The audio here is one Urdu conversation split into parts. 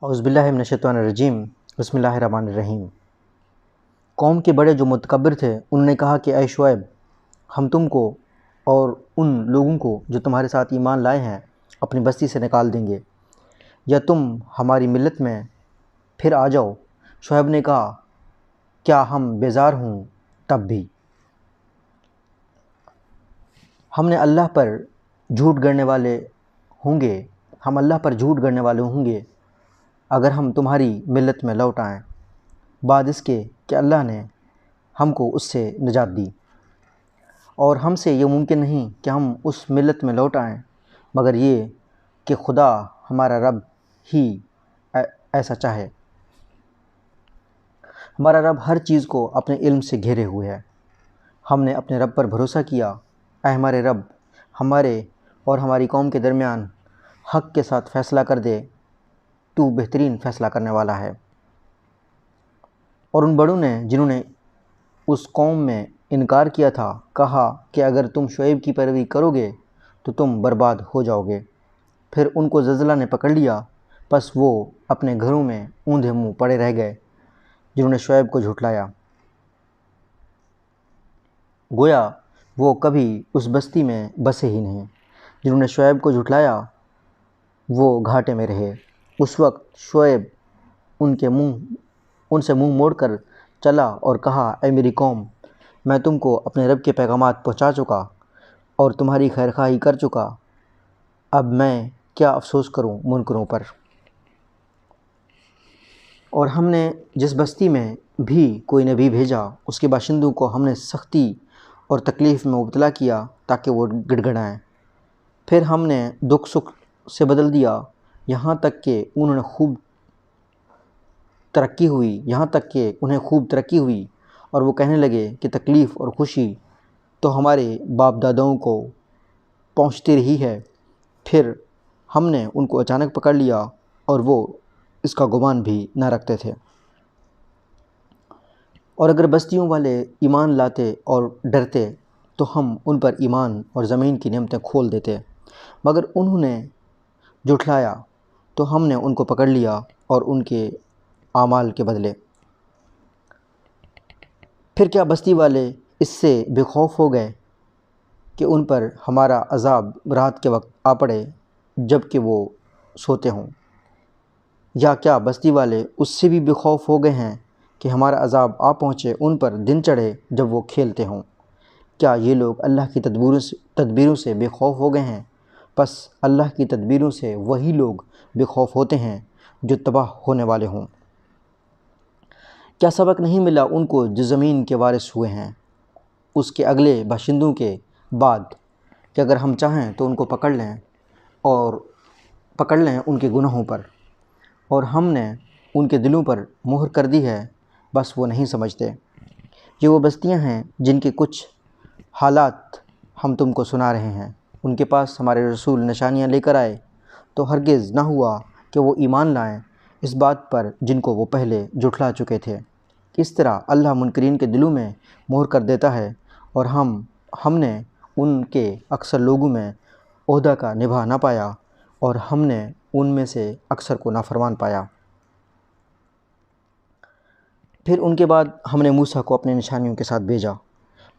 اعوذ باللہ من الشیطان الرجیم بسم اللہ الرحمن الرحیم۔ قوم کے بڑے جو متکبر تھے انہوں نے کہا کہ اے شعیب، ہم تم کو اور ان لوگوں کو جو تمہارے ساتھ ایمان لائے ہیں اپنی بستی سے نکال دیں گے، یا تم ہماری ملت میں پھر آ جاؤ۔ شعیب نے کہا کیا ہم بیزار ہوں تب بھی؟ ہم نے اللہ پر جھوٹ گڑنے والے ہوں گے اگر ہم تمہاری ملت میں لوٹ آئیں، بعد اس کے کہ اللہ نے ہم کو اس سے نجات دی، اور ہم سے یہ ممکن نہیں کہ ہم اس ملت میں لوٹ آئیں مگر یہ کہ خدا ہمارا رب ہی ایسا چاہے۔ ہمارا رب ہر چیز کو اپنے علم سے گھیرے ہوئے ہے۔ ہم نے اپنے رب پر بھروسہ کیا۔ اے ہمارے رب، ہمارے اور ہماری قوم کے درمیان حق کے ساتھ فیصلہ کر دے، تو بہترین فیصلہ کرنے والا ہے۔ اور ان بڑوں نے جنہوں نے اس قوم میں انکار کیا تھا کہا کہ اگر تم شعیب کی پیروی کرو گے تو تم برباد ہو جاؤ گے۔ پھر ان کو زلزلہ نے پکڑ لیا، پس وہ اپنے گھروں میں اوندھے منہ پڑے رہ گئے جنہوں نے شعیب کو جھٹلایا، گویا وہ کبھی اس بستی میں بسے ہی نہیں۔ جنہوں نے شعیب کو جھٹلایا وہ گھاٹے میں رہے۔ اس وقت شعیب ان سے منہ موڑ کر چلا اور کہا اے میری قوم، میں تم کو اپنے رب کے پیغامات پہنچا چکا اور تمہاری خیرخواہی کر چکا، اب میں کیا افسوس کروں منکروں پر۔ اور ہم نے جس بستی میں بھی کوئی نبی بھیجا اس کے باشندوں کو ہم نے سختی اور تکلیف میں مبتلا کیا تاکہ وہ گڑ گڑائیں۔ پھر ہم نے دکھ سکھ سے بدل دیا یہاں تک کہ انہیں خوب ترقی ہوئی اور وہ کہنے لگے کہ تکلیف اور خوشی تو ہمارے باپ داداؤں کو پہنچتی رہی ہے۔ پھر ہم نے ان کو اچانک پکڑ لیا اور وہ اس کا گمان بھی نہ رکھتے تھے۔ اور اگر بستیوں والے ایمان لاتے اور ڈرتے تو ہم ان پر ایمان اور زمین کی نعمتیں کھول دیتے، مگر انہوں نے جھٹلایا تو ہم نے ان کو پکڑ لیا اور ان کے اعمال کے بدلے۔ پھر کیا بستی والے اس سے بے خوف ہو گئے کہ ان پر ہمارا عذاب رات کے وقت آ پڑے جب کہ وہ سوتے ہوں، یا کیا بستی والے اس سے بھی بے خوف ہو گئے ہیں کہ ہمارا عذاب آ پہنچے ان پر دن چڑھے جب وہ کھیلتے ہوں؟ کیا یہ لوگ اللہ کی تدبیروں سے بے خوف ہو گئے ہیں؟ پس اللہ کی تدبیروں سے وہی لوگ بے خوف ہوتے ہیں جو تباہ ہونے والے ہوں۔ کیا سبق نہیں ملا ان کو جو زمین کے وارث ہوئے ہیں اس کے اگلے باشندوں کے بعد کہ اگر ہم چاہیں تو ان کو پکڑ لیں ان کے گناہوں پر، اور ہم نے ان کے دلوں پر مہر کر دی ہے، بس وہ نہیں سمجھتے۔ یہ وہ بستیاں ہیں جن کے کچھ حالات ہم تم کو سنا رہے ہیں۔ ان کے پاس ہمارے رسول نشانیاں لے کر آئے تو ہرگز نہ ہوا کہ وہ ایمان لائیں اس بات پر جن کو وہ پہلے جھٹلا چکے تھے۔ اس طرح اللہ منکرین کے دلوں میں مہر کر دیتا ہے، اور ہم نے ان کے اکثر لوگوں میں عہدہ کا نبھا نہ پایا اور ہم نے ان میں سے اکثر کو نافرمان پایا۔ پھر ان کے بعد ہم نے موسیٰ کو اپنے نشانیوں کے ساتھ بھیجا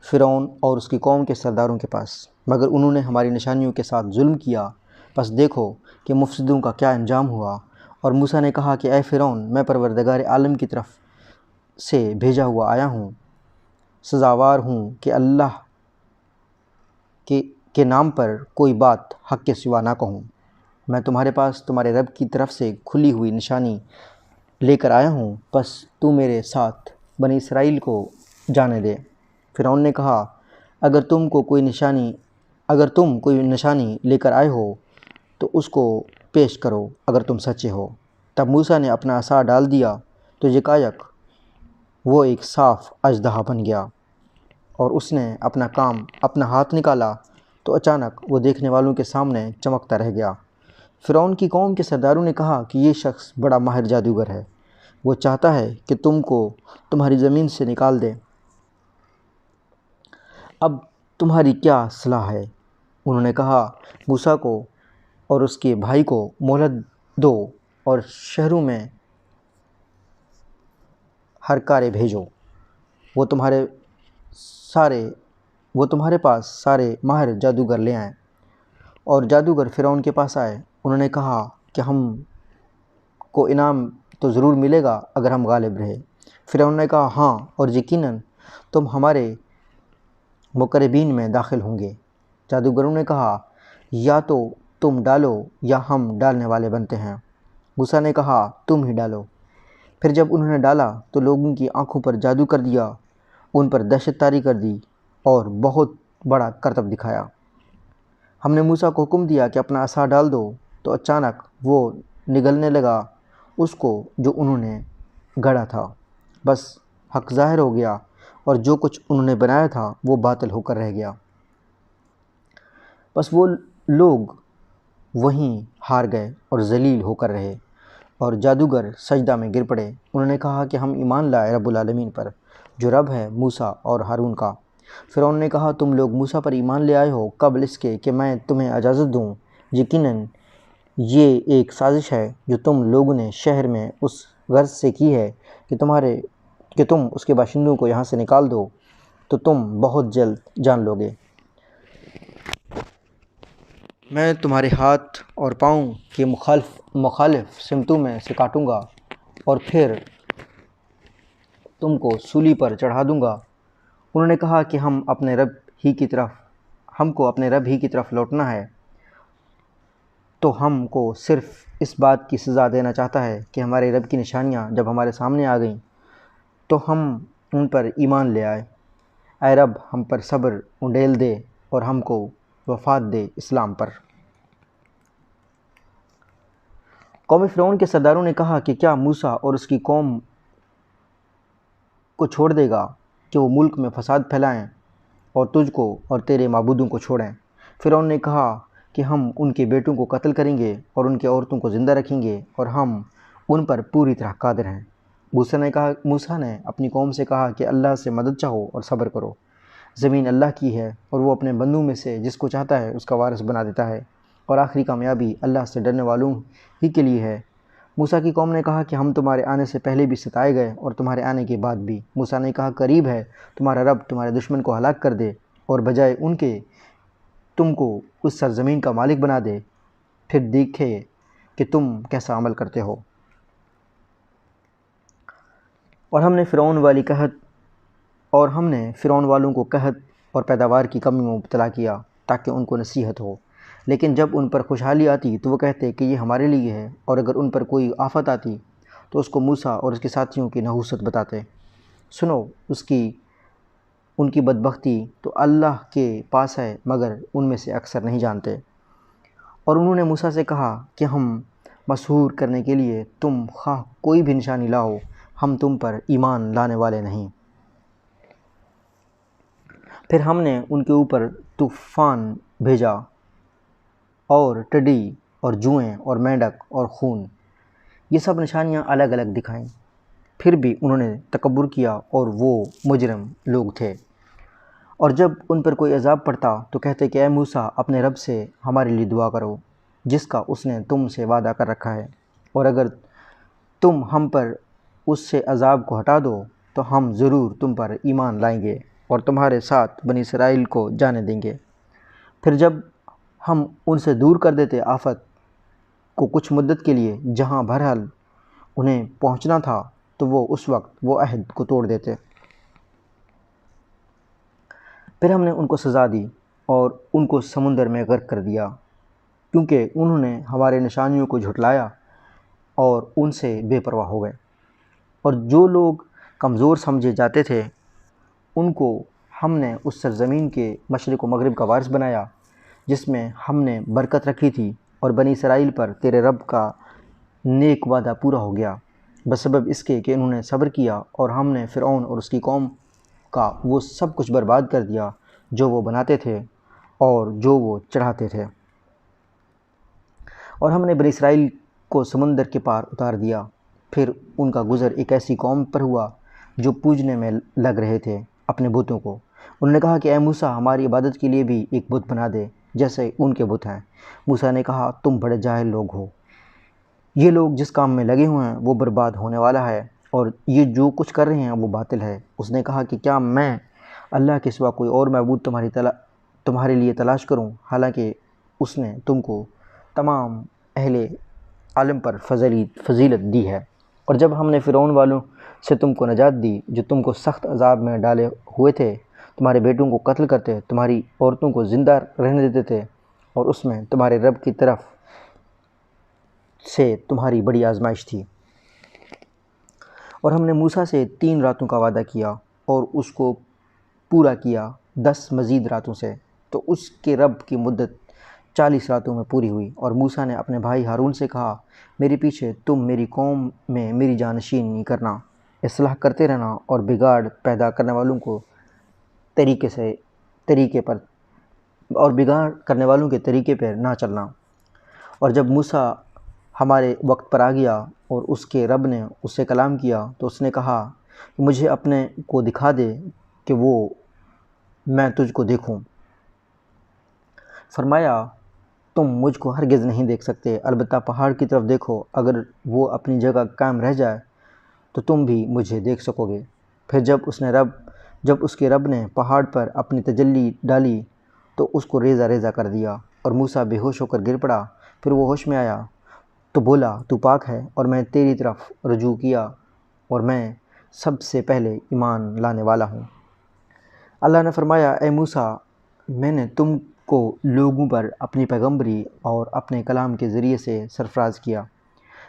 فرعون اور اس کی قوم کے سرداروں کے پاس، مگر انہوں نے ہماری نشانیوں کے ساتھ ظلم کیا، پس دیکھو کہ مفسدوں کا کیا انجام ہوا۔ اور موسیٰ نے کہا کہ اے فرعون، میں پروردگار عالم کی طرف سے بھیجا ہوا آیا ہوں، سزاوار ہوں کہ اللہ کے نام پر کوئی بات حق کے سوا نہ کہوں۔ میں تمہارے پاس تمہارے رب کی طرف سے کھلی ہوئی نشانی لے کر آیا ہوں، پس تو میرے ساتھ بنی اسرائیل کو جانے دے۔ فرعون نے کہا اگر تم کوئی نشانی لے کر آئے ہو تو اس کو پیش کرو اگر تم سچے ہو۔ تب موسیٰ نے اپنا عصا ڈال دیا تو یکایک وہ ایک صاف اژدہا بن گیا، اور اس نے اپنا ہاتھ نکالا تو اچانک وہ دیکھنے والوں کے سامنے چمکتا رہ گیا۔ فرعون کی قوم کے سرداروں نے کہا کہ یہ شخص بڑا ماہر جادوگر ہے، وہ چاہتا ہے کہ تم کو تمہاری زمین سے نکال دے، اب تمہاری کیا صلاح ہے؟ انہوں نے کہا موسیٰ کو اور اس کے بھائی کو مہلت دو اور شہروں میں ہر کارے بھیجو، وہ تمہارے پاس سارے ماہر جادوگر لے آئیں۔ اور جادوگر فرعون کے پاس آئے، انہوں نے کہا کہ ہم کو انعام تو ضرور ملے گا اگر ہم غالب رہے۔ فرعون نے کہا ہاں، اور یقیناً تم ہمارے مقربین میں داخل ہوں گے۔ جادوگروں نے کہا یا تو تم ڈالو یا ہم ڈالنے والے بنتے ہیں۔ موسیٰ نے کہا تم ہی ڈالو۔ پھر جب انہوں نے ڈالا تو لوگوں کی آنکھوں پر جادو کر دیا، ان پر دہشت طاری کر دی اور بہت بڑا کرتب دکھایا۔ ہم نے موسیٰ کو حکم دیا کہ اپنا عصا ڈال دو، تو اچانک وہ نگلنے لگا اس کو جو انہوں نے گڑھا تھا، بس حق ظاہر ہو گیا اور جو کچھ انہوں نے بنایا تھا وہ باطل ہو کر رہ گیا۔ بس وہ لوگ وہیں ہار گئے اور ذلیل ہو کر رہے، اور جادوگر سجدہ میں گر پڑے۔ انہوں نے کہا کہ ہم ایمان لائے رب العالمین پر، جو رب ہے موسیٰ اور ہارون کا۔ فرعون نے کہا تم لوگ موسیٰ پر ایمان لے آئے ہو قبل اس کے کہ میں تمہیں اجازت دوں؟ یقیناً یہ ایک سازش ہے جو تم لوگوں نے شہر میں اس غرض سے کی ہے کہ تم اس کے باشندوں کو یہاں سے نکال دو، تو تم بہت جلد جان لو گے۔ میں تمہارے ہاتھ اور پاؤں کے مخالف سمتوں میں سے کاٹوں گا اور پھر تم کو سولی پر چڑھا دوں گا۔ انہوں نے کہا کہ ہم کو اپنے رب ہی کی طرف لوٹنا ہے، تو ہم کو صرف اس بات کی سزا دینا چاہتا ہے کہ ہمارے رب کی نشانیاں جب ہمارے سامنے آ گئیں تو ہم ان پر ایمان لے آئے۔ اے رب ہم پر صبر انڈیل دے اور ہم کو وفات دے اسلام پر۔ قوم فرعون کے سرداروں نے کہا کہ کیا موسیٰ اور اس کی قوم کو چھوڑ دے گا کہ وہ ملک میں فساد پھیلائیں اور تجھ کو اور تیرے معبودوں کو چھوڑیں؟ فرعون نے کہا کہ ہم ان کے بیٹوں کو قتل کریں گے اور ان کی عورتوں کو زندہ رکھیں گے اور ہم ان پر پوری طرح قادر ہیں۔ موسیٰ نے اپنی قوم سے کہا کہ اللہ سے مدد چاہو اور صبر کرو۔ زمین اللہ کی ہے اور وہ اپنے بندوں میں سے جس کو چاہتا ہے اس کا وارث بنا دیتا ہے، اور آخری کامیابی اللہ سے ڈرنے والوں ہی کے لیے ہے۔ موسیٰ کی قوم نے کہا کہ ہم تمہارے آنے سے پہلے بھی ستائے گئے اور تمہارے آنے کے بعد بھی۔ موسیٰ نے کہا قریب ہے تمہارا رب تمہارے دشمن کو ہلاک کر دے اور بجائے ان کے تم کو اس سرزمین کا مالک بنا دے، پھر دیکھے کہ تم کیسا عمل کرتے ہو۔ اور ہم نے فرعون والوں کو قحط اور پیداوار کی کمی میں مبتلا کیا تاکہ ان کو نصیحت ہو، لیکن جب ان پر خوشحالی آتی تو وہ کہتے کہ یہ ہمارے لیے ہے، اور اگر ان پر کوئی آفت آتی تو اس کو موسیٰ اور اس کے ساتھیوں کی نحوست بتاتے۔ سنو ان کی بدبختی تو اللہ کے پاس ہے، مگر ان میں سے اکثر نہیں جانتے۔ اور انہوں نے موسیٰ سے کہا کہ ہم مسحور کرنے کے لیے تم خواہ کوئی بھی نشانی لاؤ، ہم تم پر ایمان لانے والے نہیں۔ پھر ہم نے ان کے اوپر طوفان بھیجا اور ٹڈی اور جوئیں اور مینڈک اور خون، یہ سب نشانیاں الگ الگ دکھائیں۔ پھر بھی انہوں نے تکبر کیا اور وہ مجرم لوگ تھے۔ اور جب ان پر کوئی عذاب پڑتا تو کہتے کہ اے موسیٰ اپنے رب سے ہمارے لیے دعا کرو جس کا اس نے تم سے وعدہ کر رکھا ہے، اور اگر تم ہم پر اس سے عذاب کو ہٹا دو تو ہم ضرور تم پر ایمان لائیں گے اور تمہارے ساتھ بنی اسرائیل کو جانے دیں گے۔ پھر جب ہم ان سے دور کر دیتے آفت کو کچھ مدت کے لیے جہاں بہرحال انہیں پہنچنا تھا، تو وہ اس وقت وہ عہد کو توڑ دیتے۔ پھر ہم نے ان کو سزا دی اور ان کو سمندر میں غرق کر دیا، کیونکہ انہوں نے ہمارے نشانیوں کو جھٹلایا اور ان سے بے پرواہ ہو گئے۔ اور جو لوگ کمزور سمجھے جاتے تھے ان کو ہم نے اس سرزمین کے مشرق و مغرب کا وارث بنایا جس میں ہم نے برکت رکھی تھی، اور بنی اسرائیل پر تیرے رب کا نیک وعدہ پورا ہو گیا بسبب اس کے کہ انہوں نے صبر کیا، اور ہم نے فرعون اور اس کی قوم کا وہ سب کچھ برباد کر دیا جو وہ بناتے تھے اور جو وہ چڑھاتے تھے۔ اور ہم نے بنی اسرائیل کو سمندر کے پار اتار دیا۔ پھر ان کا گزر ایک ایسی قوم پر ہوا جو پوجنے میں لگ رہے تھے اپنے بتوں کو۔ انہوں نے کہا کہ اے موسیٰ ہماری عبادت کے لیے بھی ایک بت بنا دے جیسے ان کے بت ہیں۔ موسیٰ نے کہا تم بڑے جاہل لوگ ہو، یہ لوگ جس کام میں لگے ہوئے ہیں وہ برباد ہونے والا ہے، اور یہ جو کچھ کر رہے ہیں وہ باطل ہے۔ اس نے کہا کہ کیا میں اللہ کے سوا کوئی اور معبود تمہارے لیے تلاش کروں، حالانکہ اس نے تم کو تمام اہل عالم پر فضیلت دی ہے، اور جب ہم نے فرعون والوں سے تم کو نجات دی جو تم کو سخت عذاب میں ڈالے ہوئے تھے، تمہارے بیٹوں کو قتل کرتے، تمہاری عورتوں کو زندہ رہنے دیتے تھے، اور اس میں تمہارے رب کی طرف سے تمہاری بڑی آزمائش تھی۔ اور ہم نے موسیٰ سے 3 راتوں کا وعدہ کیا اور اس کو پورا کیا 10 مزید راتوں سے، تو اس کے رب کی مدت 40 راتوں میں پوری ہوئی۔ اور موسیٰ نے اپنے بھائی ہارون سے کہا، میرے پیچھے تم میری قوم میں میری جانشینی کرنا، اصلاح کرتے رہنا، اور بگاڑ پیدا کرنے والوں کے طریقے پر نہ چلنا۔ اور جب موسیٰ ہمارے وقت پر آ گیا اور اس کے رب نے اس سے کلام کیا، تو اس نے کہا کہ مجھے اپنے کو دکھا دے کہ میں تجھ کو دیکھوں۔ فرمایا، تم مجھ کو ہرگز نہیں دیکھ سکتے، البتہ پہاڑ کی طرف دیکھو، اگر وہ اپنی جگہ قائم رہ جائے تو تم بھی مجھے دیکھ سکو گے۔ پھر جب اس کے رب نے پہاڑ پر اپنی تجلی ڈالی تو اس کو ریزہ ریزہ کر دیا، اور موسیٰ بے ہوش ہو کر گر پڑا۔ پھر وہ ہوش میں آیا تو بولا، تو پاک ہے، اور میں تیری طرف رجوع کیا، اور میں سب سے پہلے ایمان لانے والا ہوں۔ اللہ نے فرمایا، اے موسیٰ، میں نے تم کو لوگوں پر اپنی پیغمبری اور اپنے کلام کے ذریعے سے سرفراز کیا،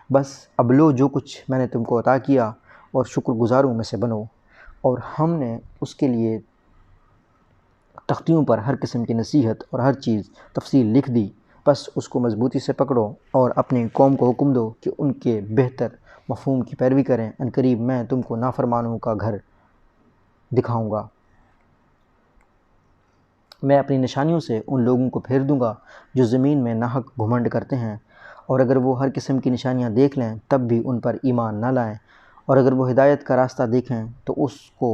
بس اب لو جو کچھ میں نے تم کو عطا کیا اور شکر گزاروں میں سے بنو۔ اور ہم نے اس کے لیے تختیوں پر ہر قسم کی نصیحت اور ہر چیز تفصیل لکھ دی، بس اس کو مضبوطی سے پکڑو اور اپنی قوم کو حکم دو کہ ان کے بہتر مفہوم کی پیروی کریں، ان قریب میں تم کو نافرمانوں کا گھر دکھاؤں گا۔ میں اپنی نشانیوں سے ان لوگوں کو پھیر دوں گا جو زمین میں ناحق گھمنڈ کرتے ہیں، اور اگر وہ ہر قسم کی نشانیاں دیکھ لیں تب بھی ان پر ایمان نہ لائیں، اور اگر وہ ہدایت کا راستہ دیکھیں تو اس کو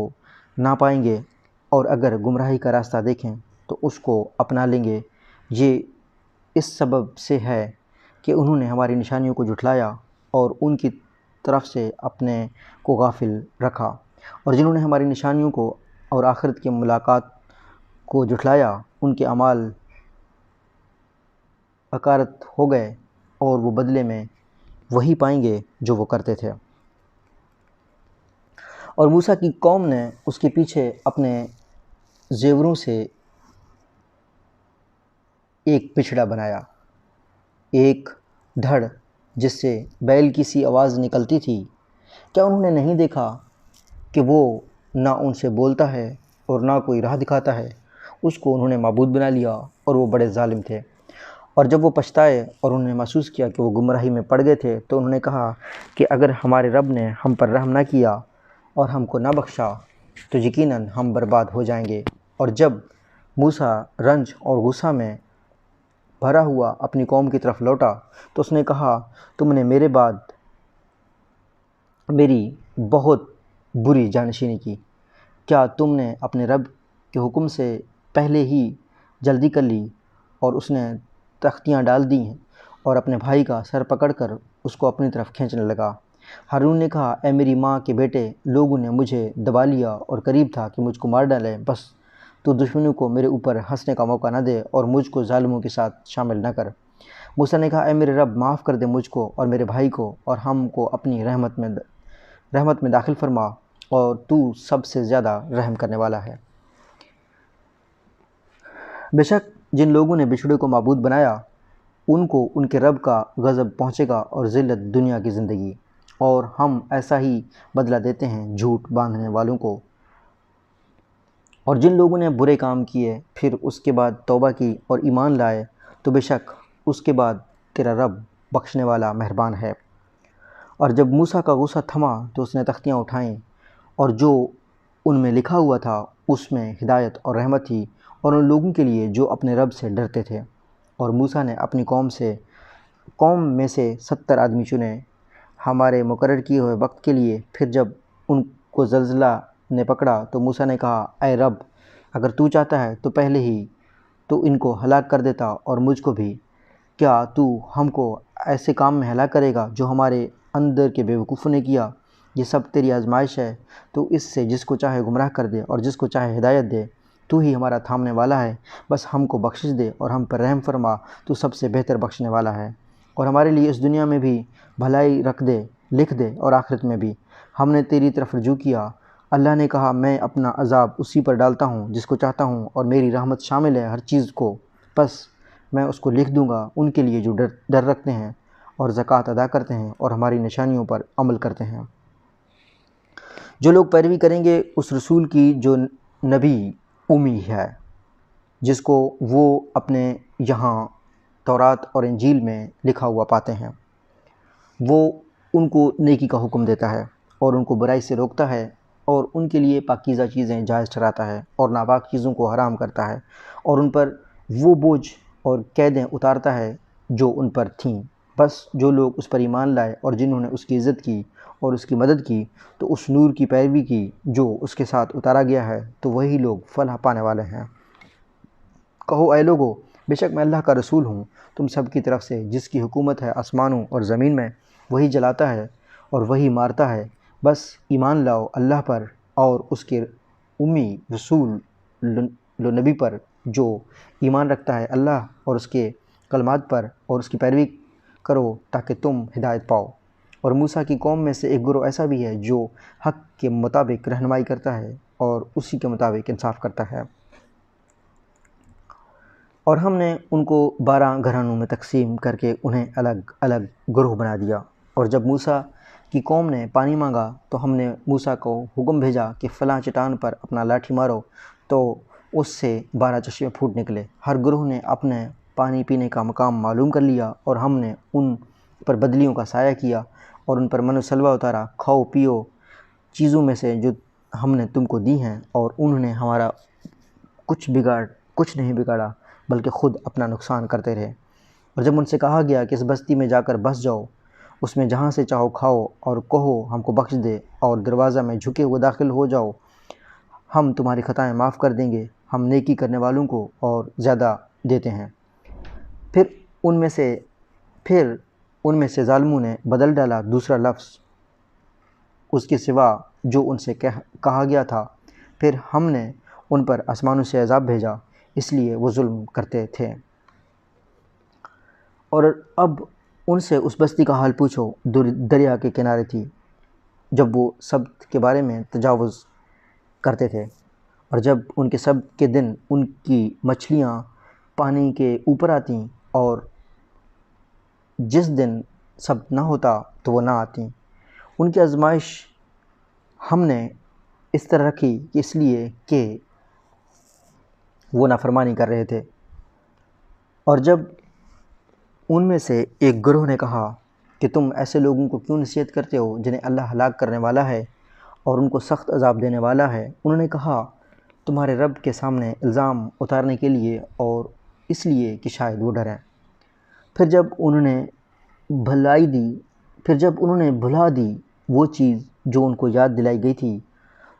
نہ پائیں گے، اور اگر گمراہی کا راستہ دیکھیں تو اس کو اپنا لیں گے۔ یہ اس سبب سے ہے کہ انہوں نے ہماری نشانیوں کو جھٹلایا اور ان کی طرف سے اپنے کو غافل رکھا، اور جنہوں نے ہماری نشانیوں کو اور آخرت کی ملاقات کو جھٹلایا، ان کے اعمال اکارت ہو گئے، اور وہ بدلے میں وہی پائیں گے جو وہ کرتے تھے۔ اور موسیٰ کی قوم نے اس کے پیچھے اپنے زیوروں سے ایک بچھڑا بنایا، ایک دھڑ جس سے بیل کی سی آواز نکلتی تھی۔ کیا انہوں نے نہیں دیکھا کہ وہ نہ ان سے بولتا ہے اور نہ کوئی راہ دکھاتا ہے؟ اس کو انہوں نے معبود بنا لیا، اور وہ بڑے ظالم تھے۔ اور جب وہ پچھتائے اور انہوں نے محسوس کیا کہ وہ گمراہی میں پڑ گئے تھے، تو انہوں نے کہا کہ اگر ہمارے رب نے ہم پر رحم نہ کیا اور ہم کو نہ بخشا تو یقیناً ہم برباد ہو جائیں گے۔ اور جب موسیٰ رنج اور غصہ میں بھرا ہوا اپنی قوم کی طرف لوٹا تو اس نے کہا، تم نے میرے بعد میری بہت بری جانشینی کی۔ کیا تم نے اپنے رب کے حکم سے پہلے ہی جلدی کر لی اور اس نے تختیاں ڈال دی ہیں؟ اور اپنے بھائی کا سر پکڑ کر اس کو اپنی طرف کھینچنے لگا۔ ہارون نے کہا، اے میری ماں کے بیٹے، لوگوں نے مجھے دبا لیا اور قریب تھا کہ مجھ کو مار ڈالے، بس تو دشمنوں کو میرے اوپر ہنسنے کا موقع نہ دے اور مجھ کو ظالموں کے ساتھ شامل نہ کر۔ موسیٰ نے کہا، اے میرے رب، معاف کر دے مجھ کو اور میرے بھائی کو، اور ہم کو اپنی رحمت میں داخل فرما، اور تو سب سے زیادہ رحم کرنے والا ہے۔ بے شک جن لوگوں نے بچھڑے کو معبود بنایا ان کو ان کے رب کا غضب پہنچے گا اور ذلت دنیا کی زندگی، اور ہم ایسا ہی بدلہ دیتے ہیں جھوٹ باندھنے والوں کو۔ اور جن لوگوں نے برے کام کیے پھر اس کے بعد توبہ کی اور ایمان لائے تو بے شک اس کے بعد تیرا رب بخشنے والا مہربان ہے۔ اور جب موسیٰ کا غصہ تھما تو اس نے تختیاں اٹھائیں، اور جو ان میں لکھا ہوا تھا اس میں ہدایت اور رحمت تھی، اور ان لوگوں کے لیے جو اپنے رب سے ڈرتے تھے۔ اور موسیٰ نے اپنی قوم میں سے 70 آدمی چنے ہمارے مقرر کیے ہوئے وقت کے لیے۔ پھر جب ان کو زلزلہ نے پکڑا تو موسیٰ نے کہا، اے رب، اگر تو چاہتا ہے تو پہلے ہی تو ان کو ہلاک کر دیتا اور مجھ کو بھی، کیا تو ہم کو ایسے کام میں ہلاک کرے گا جو ہمارے اندر کے بیوقوفوں نے کیا؟ یہ سب تیری آزمائش ہے، تو اس سے جس کو چاہے گمراہ کر دے اور جس کو چاہے ہدایت دے۔ تو ہی ہمارا تھامنے والا ہے، بس ہم کو بخشش دے اور ہم پر رحم فرما، تو سب سے بہتر بخشنے والا ہے۔ اور ہمارے لیے اس دنیا میں بھی بھلائی رکھ دے، لکھ دے، اور آخرت میں بھی۔ ہم نے تیری طرف رجوع کیا۔ اللہ نے کہا، میں اپنا عذاب اسی پر ڈالتا ہوں جس کو چاہتا ہوں، اور میری رحمت شامل ہے ہر چیز کو، بس میں اس کو لکھ دوں گا ان کے لیے جو ڈر رکھتے ہیں اور زکوٰۃ ادا کرتے ہیں اور ہماری نشانیوں پر عمل کرتے ہیں۔ جو لوگ پیروی کریں گے اس رسول کی جو نبی امی ہے، جس کو وہ اپنے یہاں تورات اور انجیل میں لکھا ہوا پاتے ہیں، وہ ان کو نیکی کا حکم دیتا ہے اور ان کو برائی سے روکتا ہے، اور ان کے لیے پاکیزہ چیزیں جائز ٹھہراتا ہے اور ناپاک چیزوں کو حرام کرتا ہے، اور ان پر وہ بوجھ اور قیدیں اتارتا ہے جو ان پر تھیں۔ بس جو لوگ اس پر ایمان لائے اور جنہوں نے اس کی عزت کی اور اس کی مدد کی، تو اس نور کی پیروی کی جو اس کے ساتھ اتارا گیا ہے، تو وہی لوگ فلاح پانے والے ہیں۔ کہو، اے لوگو، بے شک میں اللہ کا رسول ہوں تم سب کی طرف سے، جس کی حکومت ہے آسمانوں اور زمین میں، وہی جلاتا ہے اور وہی مارتا ہے، بس ایمان لاؤ اللہ پر اور اس کے امی رسول نبی پر جو ایمان رکھتا ہے اللہ اور اس کے کلمات پر، اور اس کی پیروی کرو تاکہ تم ہدایت پاؤ۔ اور موسیٰ کی قوم میں سے ایک گروہ ایسا بھی ہے جو حق کے مطابق رہنمائی کرتا ہے اور اسی کے مطابق انصاف کرتا ہے۔ اور ہم نے ان کو 12 گھرانوں میں تقسیم کر کے انہیں الگ الگ گروہ بنا دیا۔ اور جب موسیٰ کی قوم نے پانی مانگا تو ہم نے موسیٰ کو حکم بھیجا کہ فلاں چٹان پر اپنا لاٹھی مارو، تو اس سے 12 چشمے پھوٹ نکلے۔ ہر گروہ نے اپنے پانی پینے کا مقام معلوم کر لیا، اور ہم نے ان پر بدلیوں کا سایہ کیا اور ان پر من و سلوہ اتارا۔ کھاؤ پیو چیزوں میں سے جو ہم نے تم کو دی ہیں، اور انہوں نے ہمارا کچھ نہیں بگاڑا بلکہ خود اپنا نقصان کرتے رہے۔ اور جب ان سے کہا گیا کہ اس بستی میں جا کر بس جاؤ، اس میں جہاں سے چاہو کھاؤ، اور کہو ہم کو بخش دے، اور دروازہ میں جھکے ہوئے داخل ہو جاؤ، ہم تمہاری خطائیں معاف کر دیں گے، ہم نیکی کرنے والوں کو اور زیادہ دیتے ہیں۔ پھر ان میں سے ظالموں نے بدل ڈالا دوسرا لفظ اس کے سوا جو ان سے کہا گیا تھا، پھر ہم نے ان پر آسمانوں سے عذاب بھیجا، اس لیے وہ ظلم کرتے تھے۔ اور اب ان سے اس بستی کا حال پوچھو دریا کے کنارے تھی، جب وہ سبت کے بارے میں تجاوز کرتے تھے، اور جب ان کے سبت کے دن ان کی مچھلیاں پانی کے اوپر آتیں، اور جس دن سبت نہ ہوتا تو وہ نہ آتیں۔ ان کی آزمائش ہم نے اس طرح رکھی کہ اس لیے کہ وہ نافرمانی کر رہے تھے۔ اور جب ان میں سے ایک گروہ نے کہا کہ تم ایسے لوگوں کو کیوں نصیحت کرتے ہو جنہیں اللہ ہلاک کرنے والا ہے اور ان کو سخت عذاب دینے والا ہے، انہوں نے کہا تمہارے رب کے سامنے الزام اتارنے کے لیے اور اس لیے کہ شاید وہ ڈریں۔ پھر جب انہوں نے بھلا دی وہ چیز جو ان کو یاد دلائی گئی تھی،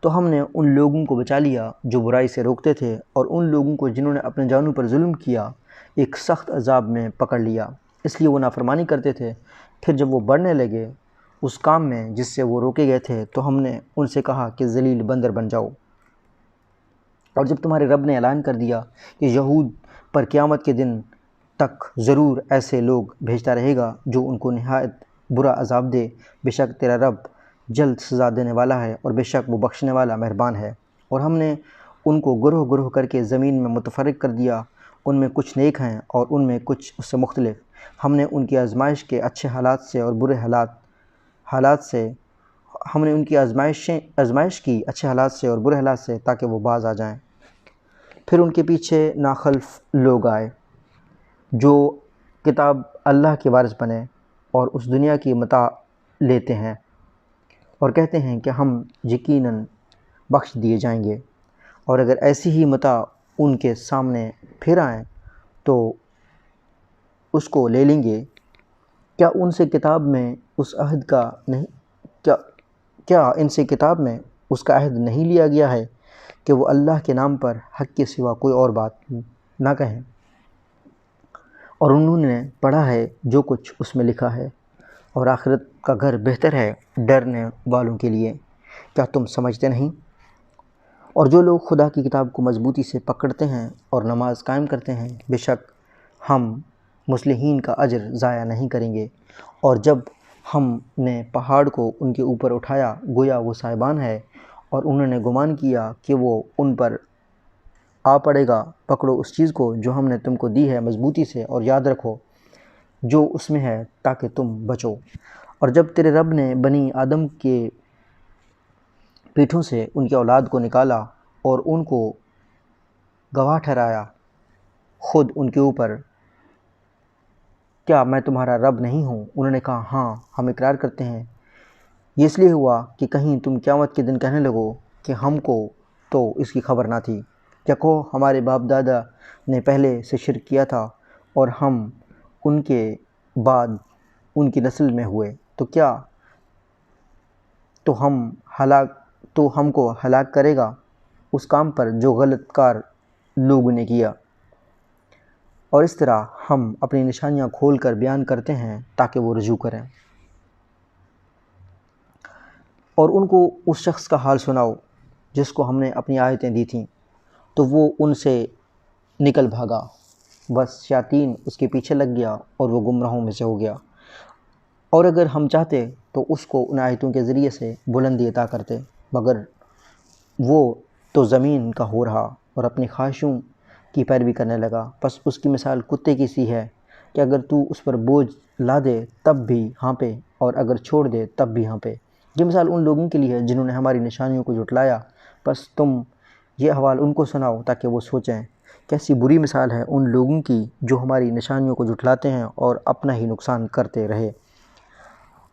تو ہم نے ان لوگوں کو بچا لیا جو برائی سے روکتے تھے، اور ان لوگوں کو جنہوں نے اپنے جانوں پر ظلم کیا ایک سخت عذاب میں پکڑ لیا، اس لیے وہ نافرمانی کرتے تھے۔ پھر جب وہ بڑھنے لگے اس کام میں جس سے وہ روکے گئے تھے، تو ہم نے ان سے کہا کہ ذلیل بندر بن جاؤ۔ اور جب تمہارے رب نے اعلان کر دیا کہ یہود پر قیامت کے دن تک ضرور ایسے لوگ بھیجتا رہے گا جو ان کو نہایت برا عذاب دے، بے شک تیرا رب جلد سزا دینے والا ہے اور بے شک وہ بخشنے والا مہربان ہے۔ اور ہم نے ان کو گروہ گروہ کر کے زمین میں متفرق کر دیا، ان میں کچھ نیک ہیں اور ان میں کچھ اس سے مختلف۔ ہم نے ان کی آزمائش کے اچھے حالات سے اور برے حالات سے تاکہ وہ باز آ جائیں۔ پھر ان کے پیچھے ناخلف لوگ آئے جو کتاب اللہ کے وارث بنے اور اس دنیا کی متاع لیتے ہیں اور کہتے ہیں کہ ہم یقیناً بخش دیے جائیں گے، اور اگر ایسی ہی متاع ان کے سامنے پھر آئیں تو اس کو لے لیں گے۔ کیا ان سے کتاب میں اس کا عہد نہیں لیا گیا ہے کہ وہ اللہ کے نام پر حق کے سوا کوئی اور بات نہ کہیں؟ اور انہوں نے پڑھا ہے جو کچھ اس میں لکھا ہے، اور آخرت کا گھر بہتر ہے ڈرنے والوں کے لیے۔ کیا تم سمجھتے نہیں؟ اور جو لوگ خدا کی کتاب کو مضبوطی سے پکڑتے ہیں اور نماز قائم کرتے ہیں، بے شک ہم مصلحین کا اجر ضائع نہیں کریں گے۔ اور جب ہم نے پہاڑ کو ان کے اوپر اٹھایا گویا وہ سائبان ہے، اور انہوں نے گمان کیا کہ وہ ان پر آ پڑے گا، پکڑو اس چیز کو جو ہم نے تم کو دی ہے مضبوطی سے، اور یاد رکھو جو اس میں ہے تاکہ تم بچو۔ اور جب تیرے رب نے بنی آدم کے پیٹھوں سے ان کی اولاد کو نکالا اور ان کو گواہ ٹھہرایا خود ان کے اوپر، کیا میں تمہارا رب نہیں ہوں؟ انہوں نے کہا ہاں، ہم اقرار کرتے ہیں۔ یہ اس لیے ہوا کہ کہیں تم قیامت کے دن کہنے لگو کہ ہم کو تو اس کی خبر نہ تھی، یا کہو ہمارے باپ دادا نے پہلے سے شرک کیا تھا اور ہم ان کے بعد ان کی نسل میں ہوئے، تو کیا تو ہم کو ہلاک کرے گا اس کام پر جو غلط کار لوگوں نے کیا۔ اور اس طرح ہم اپنی نشانیاں کھول کر بیان کرتے ہیں تاکہ وہ رجوع کریں۔ اور ان کو اس شخص کا حال سناؤ جس کو ہم نے اپنی آیتیں دی تھیں تو وہ ان سے نکل بھاگا، بس شیاطین اس کے پیچھے لگ گیا اور وہ گمراہوں میں سے ہو گیا۔ اور اگر ہم چاہتے تو اس کو ان آیتوں کے ذریعے سے بلندی عطا کرتے، مگر وہ تو زمین کا ہو رہا اور اپنی خواہشوں کی پیروی کرنے لگا۔ پس اس کی مثال کتے کی سی ہے کہ اگر تو اس پر بوجھ لا دے تب بھی ہانپے، اور اگر چھوڑ دے تب بھی ہانپے۔ یہ مثال ان لوگوں کے لیے ہے جنہوں نے ہماری نشانیوں کو جھٹلایا، پس تم یہ احوال ان کو سناؤ تاکہ وہ سوچیں۔ کیسی بری مثال ہے ان لوگوں کی جو ہماری نشانیوں کو جھٹلاتے ہیں اور اپنا ہی نقصان کرتے رہے۔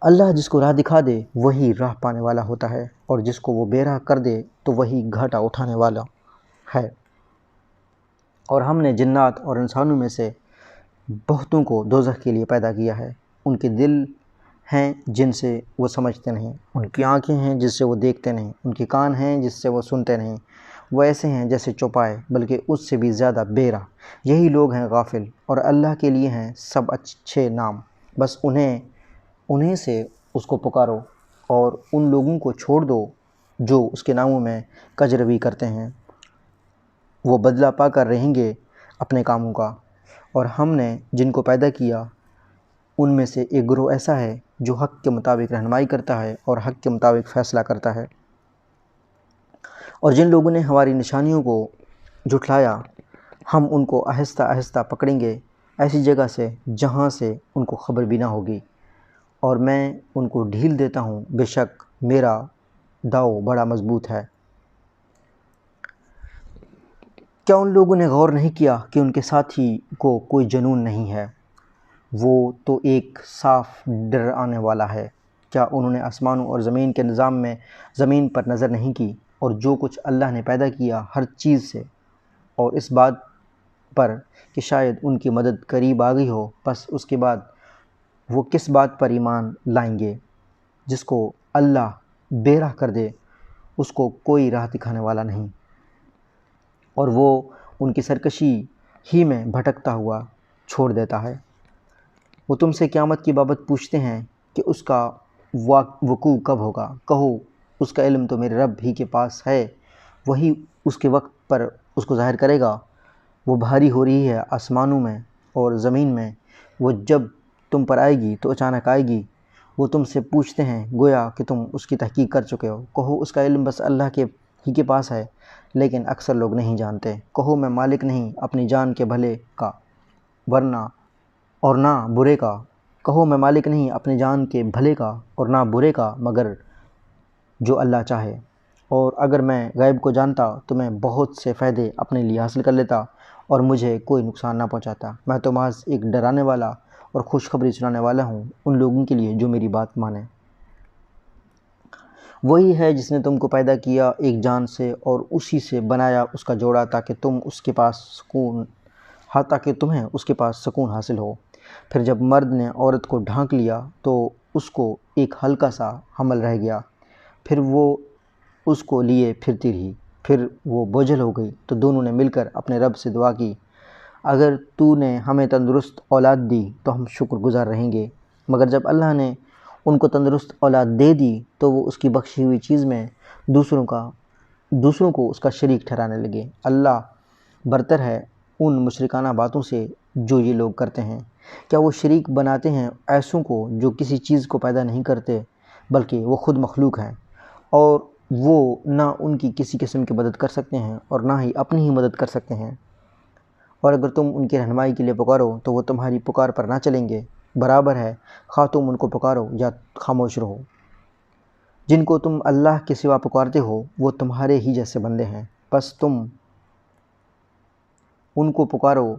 اللہ جس کو راہ دکھا دے وہی راہ پانے والا ہوتا ہے، اور جس کو وہ بے راہ کر دے تو وہی گھاٹا اٹھانے والا ہے۔ اور ہم نے جنات اور انسانوں میں سے بہتوں کو دوزخ کے لیے پیدا کیا ہے۔ ان کے دل ہیں جن سے وہ سمجھتے نہیں، ان کی آنکھیں ہیں جس سے وہ دیکھتے نہیں، ان کے کان ہیں جس سے وہ سنتے نہیں، وہ ایسے ہیں جیسے چوپائے بلکہ اس سے بھی زیادہ بے راہ۔ یہی لوگ ہیں غافل، اور اللہ کے لیے ہیں سب اچھے نام، بس انہیں سے اس کو پکارو، اور ان لوگوں کو چھوڑ دو جو اس کے ناموں میں کج روی کرتے ہیں۔ وہ بدلہ پا کر رہیں گے اپنے کاموں کا۔ اور ہم نے جن کو پیدا کیا ان میں سے ایک گروہ ایسا ہے جو حق کے مطابق رہنمائی کرتا ہے اور حق کے مطابق فیصلہ کرتا ہے۔ اور جن لوگوں نے ہماری نشانیوں کو جھٹلایا ہم ان کو آہستہ آہستہ پکڑیں گے ایسی جگہ سے جہاں سے ان کو خبر بھی نہ ہوگی، اور میں ان کو ڈھیل دیتا ہوں، بے شک میرا داؤ بڑا مضبوط ہے۔ کیا ان لوگوں نے غور نہیں کیا کہ ان کے ساتھی کو کوئی جنون نہیں ہے؟ وہ تو ایک صاف ڈرانے والا ہے۔ کیا انہوں نے آسمانوں اور زمین کے نظام میں زمین پر نظر نہیں کی، اور جو کچھ اللہ نے پیدا کیا ہر چیز سے، اور اس بات پر کہ شاید ان کی مدد قریب آ گئی ہو، پس اس کے بعد وہ کس بات پر ایمان لائیں گے؟ جس کو اللہ بے راہ کر دے اس کو کوئی راہ دکھانے والا نہیں، اور وہ ان کی سرکشی ہی میں بھٹکتا ہوا چھوڑ دیتا ہے۔ وہ تم سے قیامت کی بابت پوچھتے ہیں کہ اس کا وقوع کب ہوگا۔ کہو اس کا علم تو میرے رب ہی کے پاس ہے، وہی اس کے وقت پر اس کو ظاہر کرے گا۔ وہ بھاری ہو رہی ہے آسمانوں میں اور زمین میں، وہ جب تم پر آئے گی تو اچانک آئے گی۔ وہ تم سے پوچھتے ہیں گویا کہ تم اس کی تحقیق کر چکے ہو۔ کہو اس کا علم بس اللہ کے ہی کے پاس ہے، لیکن اکثر لوگ نہیں جانتے۔ کہو میں مالک نہیں اپنی جان کے بھلے کا اور نہ برے کا۔ کہو میں مالک نہیں اپنی جان کے بھلے کا اور نہ برے کا مگر جو اللہ چاہے۔ اور اگر میں غیب کو جانتا تو میں بہت سے فائدے اپنے لیے حاصل کر لیتا اور مجھے کوئی نقصان نہ پہنچاتا۔ میں تو محض ایک ڈرانے والا اور خوشخبری سنانے والا ہوں ان لوگوں کے لیے جو میری بات مانیں۔ وہی ہے جس نے تم کو پیدا کیا ایک جان سے اور اسی سے بنایا اس کا جوڑا تاکہ تمہیں اس کے پاس سکون حاصل ہو۔ پھر جب مرد نے عورت کو ڈھانک لیا تو اس کو ایک ہلکا سا حمل رہ گیا، پھر وہ اس کو لیے پھرتی رہی، پھر وہ بوجھل ہو گئی تو دونوں نے مل کر اپنے رب سے دعا کی، اگر تو نے ہمیں تندرست اولاد دی تو ہم شکر گزار رہیں گے، مگر جب اللہ نے ان کو تندرست اولاد دے دی تو وہ اس کی بخشی ہوئی چیز میں دوسروں کو اس کا شریک ٹھہرانے لگے۔ اللہ برتر ہے ان مشرکانہ باتوں سے جو یہ لوگ کرتے ہیں۔ کیا وہ شریک بناتے ہیں ایسوں کو جو کسی چیز کو پیدا نہیں کرتے بلکہ وہ خود مخلوق ہیں، اور وہ نہ ان کی کسی قسم کی مدد کر سکتے ہیں اور نہ ہی اپنی ہی مدد کر سکتے ہیں؟ اور اگر تم ان کی رہنمائی کے لیے پکارو تو وہ تمہاری پکار پر نہ چلیں گے، برابر ہے خواہ تم ان کو پکارو یا خاموش رہو۔ جن کو تم اللہ کے سوا پکارتے ہو وہ تمہارے ہی جیسے بندے ہیں، بس تم ان کو پکارو،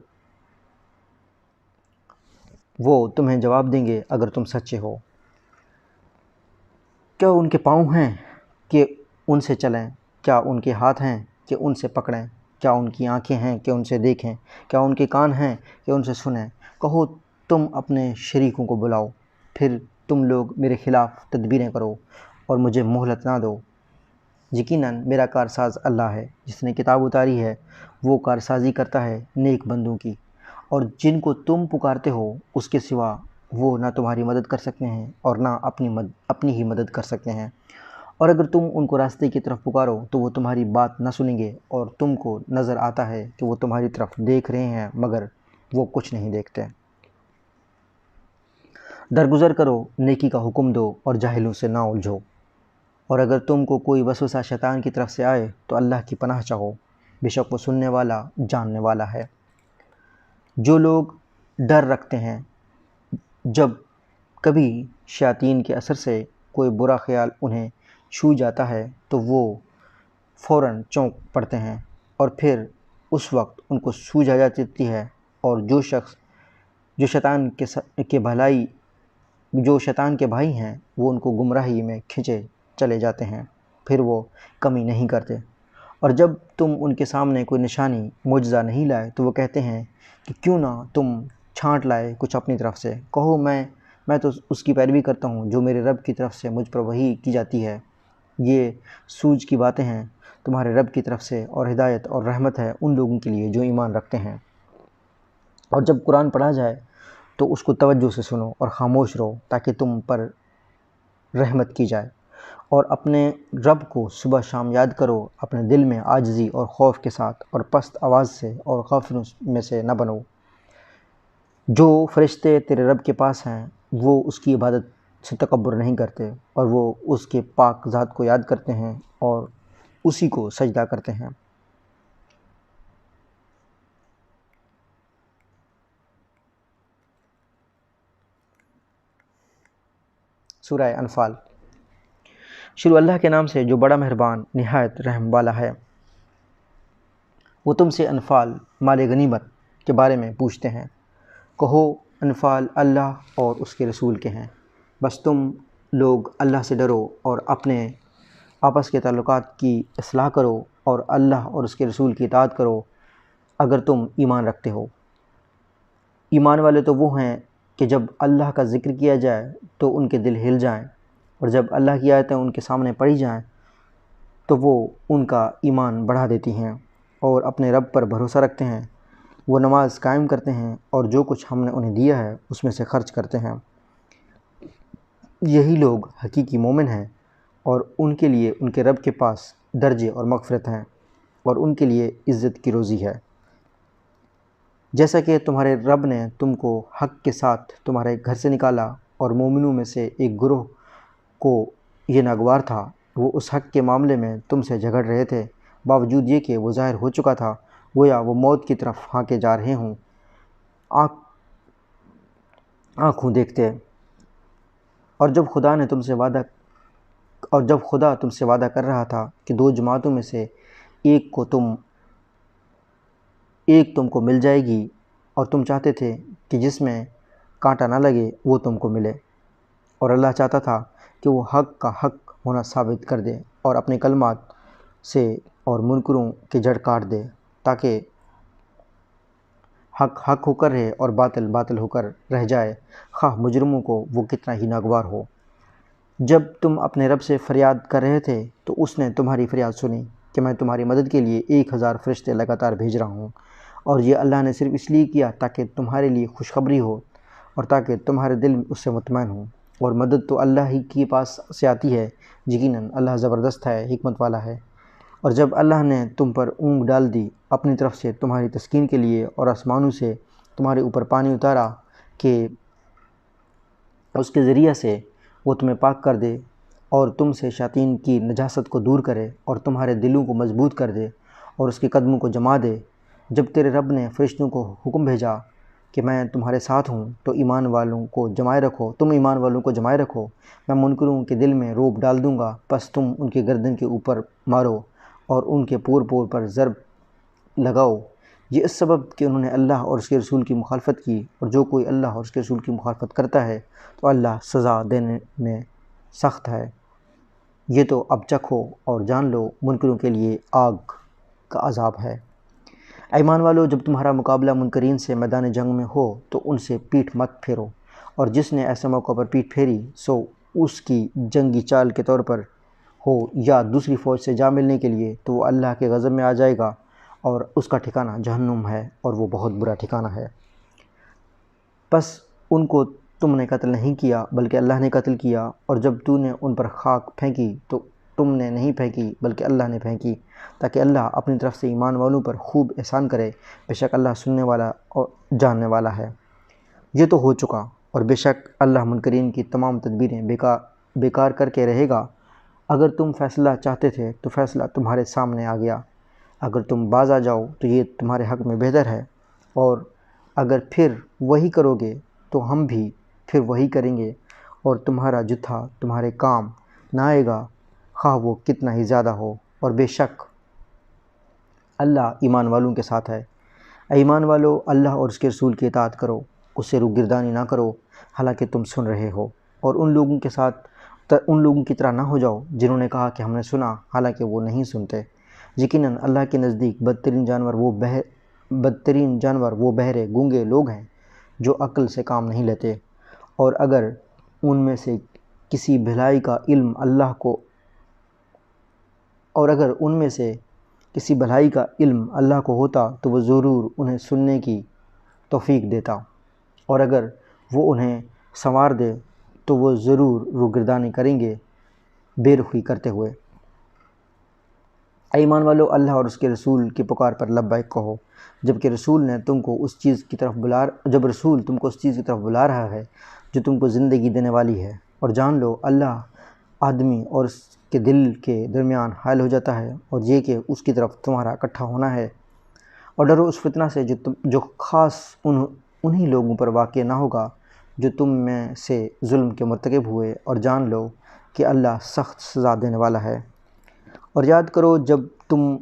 وہ تمہیں جواب دیں گے اگر تم سچے ہو۔ کیا ان کے پاؤں ہیں کہ ان سے چلیں؟ کیا ان کے ہاتھ ہیں کہ ان سے پکڑیں؟ کیا ان کی آنکھیں ہیں کہ ان سے دیکھیں؟ کیا ان کے کان ہیں کہ ان سے سنیں؟ کہو تم اپنے شریکوں کو بلاؤ، پھر تم لوگ میرے خلاف تدبیریں کرو اور مجھے مہلت نہ دو۔ یقیناً میرا کارساز اللہ ہے، جس نے کتاب اتاری ہے، وہ کارسازی کرتا ہے نیک بندوں کی، اور جن کو تم پکارتے ہو اس کے سوا وہ نہ تمہاری مدد کر سکتے ہیں اور نہ اپنی ہی مدد کر سکتے ہیں۔ اور اگر تم ان کو راستے کی طرف پکارو تو وہ تمہاری بات نہ سنیں گے، اور تم کو نظر آتا ہے کہ وہ تمہاری طرف دیکھ رہے ہیں مگر وہ کچھ نہیں دیکھتے۔ درگزر کرو، نیکی کا حکم دو اور جاہلوں سے نہ الجھو۔ اور اگر تم کو کوئی وسوسہ شیطان کی طرف سے آئے تو اللہ کی پناہ چاہو، بے شک وہ سننے والا جاننے والا ہے۔ جو لوگ ڈر رکھتے ہیں جب کبھی شیاطین کے اثر سے کوئی برا خیال انہیں چھو جاتا ہے تو وہ فوراً چونک پڑتے ہیں، اور پھر اس وقت ان کو سوجھ آ جاتی ہے، اور جو شخص جو شیطان کے بھائی ہیں وہ ان کو گمراہی میں کھنچے چلے جاتے ہیں، پھر وہ کمی نہیں کرتے۔ اور جب تم ان کے سامنے کوئی نشانی معجزہ نہیں لائے تو وہ کہتے ہیں کہ کیوں نہ تم چھانٹ لائے کچھ اپنی طرف سے۔ کہو میں تو اس کی پیروی کرتا ہوں جو میرے رب کی طرف سے مجھ پر وحی کی جاتی ہے۔ یہ سوجھ کی باتیں ہیں تمہارے رب کی طرف سے، اور ہدایت اور رحمت ہے ان لوگوں کے لیے جو ایمان رکھتے ہیں۔ اور جب قرآن پڑھا جائے تو اس کو توجہ سے سنو اور خاموش رہو تاکہ تم پر رحمت کی جائے، اور اپنے رب کو صبح شام یاد کرو اپنے دل میں عاجزی اور خوف کے ساتھ، اور پست آواز سے اور غافلوں میں سے نہ بنو۔ جو فرشتے تیرے رب کے پاس ہیں وہ اس کی عبادت سے تکبر نہیں کرتے، اور وہ اس کے پاک ذات کو یاد کرتے ہیں اور اسی کو سجدہ کرتے ہیں۔ سورہ انفال۔ شروع اللہ کے نام سے جو بڑا مہربان نہایت رحم والا ہے۔ وہ تم سے انفال مال غنیمت کے بارے میں پوچھتے ہیں۔ کہو انفال اللہ اور اس کے رسول کے ہیں، بس تم لوگ اللہ سے ڈرو اور اپنے آپس کے تعلقات کی اصلاح کرو اور اللہ اور اس کے رسول کی اطاعت کرو اگر تم ایمان رکھتے ہو۔ ایمان والے تو وہ ہیں کہ جب اللہ کا ذکر کیا جائے تو ان کے دل ہل جائیں، اور جب اللہ کی آیتیں ان کے سامنے پڑھی جائیں تو وہ ان کا ایمان بڑھا دیتی ہیں اور اپنے رب پر بھروسہ رکھتے ہیں۔ وہ نماز قائم کرتے ہیں اور جو کچھ ہم نے انہیں دیا ہے اس میں سے خرچ کرتے ہیں۔ یہی لوگ حقیقی مومن ہیں، اور ان کے لیے ان کے رب کے پاس درجے اور مغفرت ہیں، اور ان کے لیے عزت کی روزی ہے۔ جیسا کہ تمہارے رب نے تم کو حق کے ساتھ تمہارے گھر سے نکالا، اور مومنوں میں سے ایک گروہ کو یہ ناگوار تھا، وہ اس حق کے معاملے میں تم سے جھگڑ رہے تھے، باوجود یہ کہ وہ ظاہر ہو چکا تھا، گویا وہ موت کی طرف ہانکے جا رہے ہوں، آنکھوں دیکھتے۔ اور جب خدا تم سے وعدہ کر رہا تھا کہ دو جماعتوں میں سے ایک تم کو مل جائے گی، اور تم چاہتے تھے کہ جس میں کانٹا نہ لگے وہ تم کو ملے، اور اللہ چاہتا تھا کہ وہ حق کا حق ہونا ثابت کر دے اور اپنے کلمات سے اور منکروں کی جڑ کاٹ دے، تاکہ حق حق ہو کر رہے اور باطل باطل ہو کر رہ جائے، خواہ مجرموں کو وہ کتنا ہی ناگوار ہو۔ جب تم اپنے رب سے فریاد کر رہے تھے تو اس نے تمہاری فریاد سنی کہ میں تمہاری مدد کے لیے 1000 فرشتے لگاتار بھیج رہا ہوں، اور یہ اللہ نے صرف اس لیے کیا تاکہ تمہارے لیے خوشخبری ہو اور تاکہ تمہارے دل اس سے مطمئن ہوں۔ اور مدد تو اللہ ہی کے پاس سے آتی ہے، یقیناً اللہ زبردست ہے، حکمت والا ہے۔ اور جب اللہ نے تم پر اونگ ڈال دی اپنی طرف سے تمہاری تسکین کے لیے، اور آسمانوں سے تمہارے اوپر پانی اتارا کہ اس کے ذریعہ سے وہ تمہیں پاک کر دے اور تم سے شیاطین کی نجاست کو دور کرے اور تمہارے دلوں کو مضبوط کر دے اور اس کے قدموں کو جما دے، جب تیرے رب نے فرشتوں کو حکم بھیجا کہ میں تمہارے ساتھ ہوں تو ایمان والوں کو جمائے رکھو، میں منکروں کے دل میں رعب ڈال دوں گا، پس تم ان کے گردن کے اوپر مارو اور ان کے پور پور پر ضرب لگاؤ، یہ اس سبب کہ انہوں نے اللہ اور اس کے رسول کی مخالفت کی، اور جو کوئی اللہ اور اس کے رسول کی مخالفت کرتا ہے تو اللہ سزا دینے میں سخت ہے۔ یہ تو اب چکھو اور جان لو منکروں کے لیے آگ کا عذاب ہے۔ اے ایمان والو، جب تمہارا مقابلہ منکرین سے میدان جنگ میں ہو تو ان سے پیٹھ مت پھیرو، اور جس نے ایسے موقع پر پیٹھ پھیری سو اس کی جنگی چال کے طور پر ہو یا دوسری فوج سے جا ملنے کے لیے، تو وہ اللہ کے غضب میں آ جائے گا اور اس کا ٹھکانہ جہنم ہے اور وہ بہت برا ٹھکانہ ہے۔ پس ان کو تم نے قتل نہیں کیا بلکہ اللہ نے قتل کیا، اور جب تو نے ان پر خاک پھینکی تو تم نے نہیں پھینکی بلکہ اللہ نے پھینکی، تاکہ اللہ اپنی طرف سے ایمان والوں پر خوب احسان کرے، بے شک اللہ سننے والا اور جاننے والا ہے۔ یہ تو ہو چکا، اور بے شک اللہ منکرین کی تمام تدبیریں بیکار کر کے رہے گا۔ اگر تم فیصلہ چاہتے تھے تو فیصلہ تمہارے سامنے آ گیا، اگر تم باز آ جاؤ تو یہ تمہارے حق میں بہتر ہے، اور اگر پھر وہی کرو گے تو ہم بھی پھر وہی کریں گے، اور تمہارا جتھا تمہارے کام نہ آئے گا، خواہ وہ کتنا ہی زیادہ ہو، اور بے شک اللہ ایمان والوں کے ساتھ ہے۔ اے ایمان والو، اللہ اور اس کے رسول کی اطاعت کرو، اس سے روگردانی نہ کرو حالانکہ تم سن رہے ہو، اور ان لوگوں کی طرح نہ ہو جاؤ جنہوں نے کہا کہ ہم نے سنا حالانکہ وہ نہیں سنتے۔ یقیناً اللہ کے نزدیک بدترین جانور وہ بہرے گونگے لوگ ہیں جو عقل سے کام نہیں لیتے، اور اگر ان میں سے کسی بھلائی کا علم اللہ کو ہوتا تو وہ ضرور انہیں سننے کی توفیق دیتا، اور اگر وہ انہیں سنوار دے تو وہ ضرور روگردانی کریں گے بے رخی کرتے ہوئے۔ اے ایمان والو، اللہ اور اس کے رسول کی پکار پر لبیک کہو، جب رسول تم کو اس چیز کی طرف بلا رہا ہے جو تم کو زندگی دینے والی ہے، اور جان لو اللہ آدمی اور اس کے دل کے درمیان حائل ہو جاتا ہے، اور یہ کہ اس کی طرف تمہارا اکٹھا ہونا ہے، اور ڈرو اس فتنہ سے جو خاص انہی لوگوں پر واقع نہ ہوگا جو تم میں سے ظلم کے مرتکب ہوئے، اور جان لو کہ اللہ سخت سزا دینے والا ہے۔ اور یاد کرو جب تم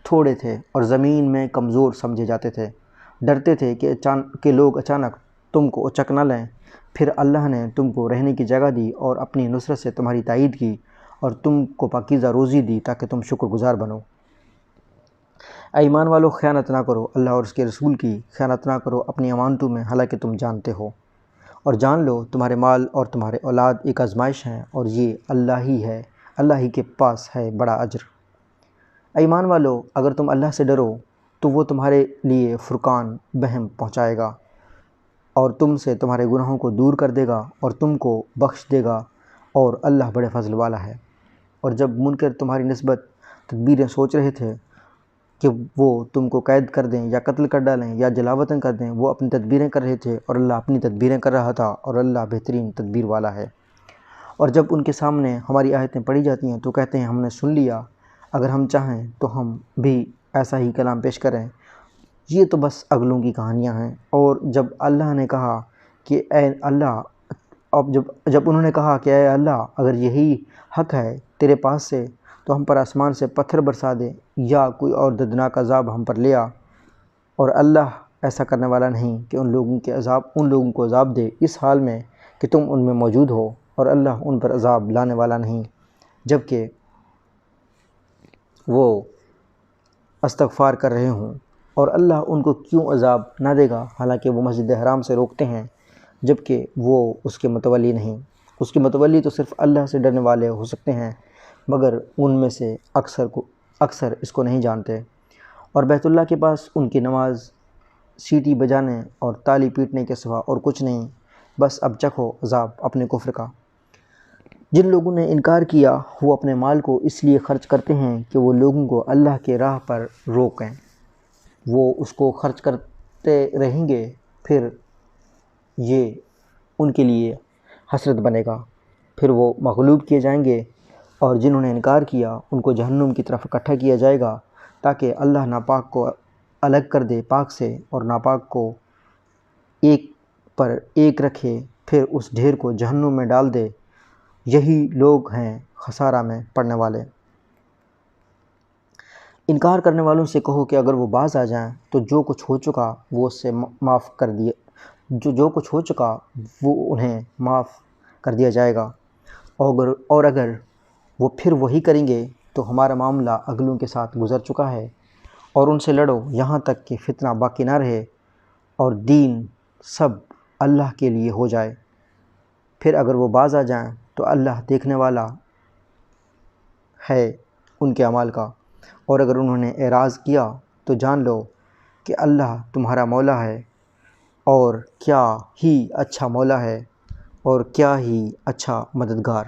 تھوڑے تھے اور زمین میں کمزور سمجھے جاتے تھے، ڈرتے تھے کہ لوگ اچانک تم کو اچک نہ لیں، پھر اللہ نے تم کو رہنے کی جگہ دی اور اپنی نصرت سے تمہاری تائید کی، اور تم کو پاکیزہ روزی دی تاکہ تم شکر گزار بنو۔ اے ایمان والو، خیانت نہ کرو اللہ اور اس کے رسول کی، خیانت نہ کرو اپنی امانتوں میں حالانکہ تم جانتے ہو، اور جان لو تمہارے مال اور تمہارے اولاد ایک آزمائش ہیں، اور یہ اللہ ہی کے پاس ہے بڑا اجر۔ اے ایمان والو، اگر تم اللہ سے ڈرو تو وہ تمہارے لیے فرقان بہم پہنچائے گا اور تم سے تمہارے گناہوں کو دور کر دے گا اور تم کو بخش دے گا، اور اللہ بڑے فضل والا ہے۔ اور جب منکر تمہاری نسبت تدبیریں سوچ رہے تھے کہ وہ تم کو قید کر دیں یا قتل کر ڈالیں یا جلاوطن کر دیں، وہ اپنی تدبیریں کر رہے تھے اور اللہ اپنی تدبیریں کر رہا تھا، اور اللہ بہترین تدبیر والا ہے۔ اور جب ان کے سامنے ہماری آیتیں پڑھی جاتی ہیں تو کہتے ہیں ہم نے سن لیا، اگر ہم چاہیں تو ہم بھی ایسا ہی کلام پیش کریں، یہ تو بس اگلوں کی کہانیاں ہیں۔ اور جب اللہ نے کہا کہ اے اللہ جب انہوں نے کہا کہ اے اللہ، اگر یہی حق ہے تیرے پاس سے تو ہم پر آسمان سے پتھر برسا دے یا کوئی اور دردناک عذاب ہم پر لیا، اور اللہ ایسا کرنے والا نہیں کہ ان لوگوں کو عذاب دے اس حال میں کہ تم ان میں موجود ہو، اور اللہ ان پر عذاب لانے والا نہیں جبکہ وہ استغفار کر رہے ہوں، اور اللہ ان کو کیوں عذاب نہ دے گا حالانکہ وہ مسجد حرام سے روکتے ہیں جبکہ وہ اس کے متولی نہیں۔ اس کے متولی تو صرف اللہ سے ڈرنے والے ہو سکتے ہیں، مگر ان میں سے اکثر اس کو نہیں جانتے۔ اور بیت اللہ کے پاس ان کی نماز سیٹی بجانے اور تالی پیٹنے کے سوا اور کچھ نہیں، بس اب چکھو عذاب اپنے کفر کا۔ جن لوگوں نے انکار کیا وہ اپنے مال کو اس لیے خرچ کرتے ہیں کہ وہ لوگوں کو اللہ کے راہ پر روکیں۔ وہ اس کو خرچ کرتے رہیں گے، پھر یہ ان کے لیے حسرت بنے گا، پھر وہ مغلوب کیے جائیں گے، اور جنہوں نے انکار کیا ان کو جہنم کی طرف اکٹھا کیا جائے گا تاکہ اللہ ناپاک کو الگ کر دے پاک سے اور ناپاک کو ایک پر ایک رکھے، پھر اس ڈھیر کو جہنم میں ڈال دے۔ یہی لوگ ہیں خسارہ میں پڑنے والے۔ انکار کرنے والوں سے کہو کہ اگر وہ باز آ جائیں تو جو کچھ ہو چکا وہ اس سے معاف کر دیا جو کچھ ہو چکا وہ انہیں معاف کر دیا جائے گا، اور اگر وہ پھر وہی کریں گے تو ہمارا معاملہ اگلوں کے ساتھ گزر چکا ہے، اور ان سے لڑو یہاں تک کہ فتنہ باقی نہ رہے اور دین سب اللہ کے لیے ہو جائے۔ پھر اگر وہ باز آ جائیں تو اللہ دیکھنے والا ہے ان کے اعمال کا، اور اگر انہوں نے اعراض کیا تو جان لو کہ اللہ تمہارا مولا ہے، اور کیا ہی اچھا مولا ہے اور کیا ہی اچھا مددگار۔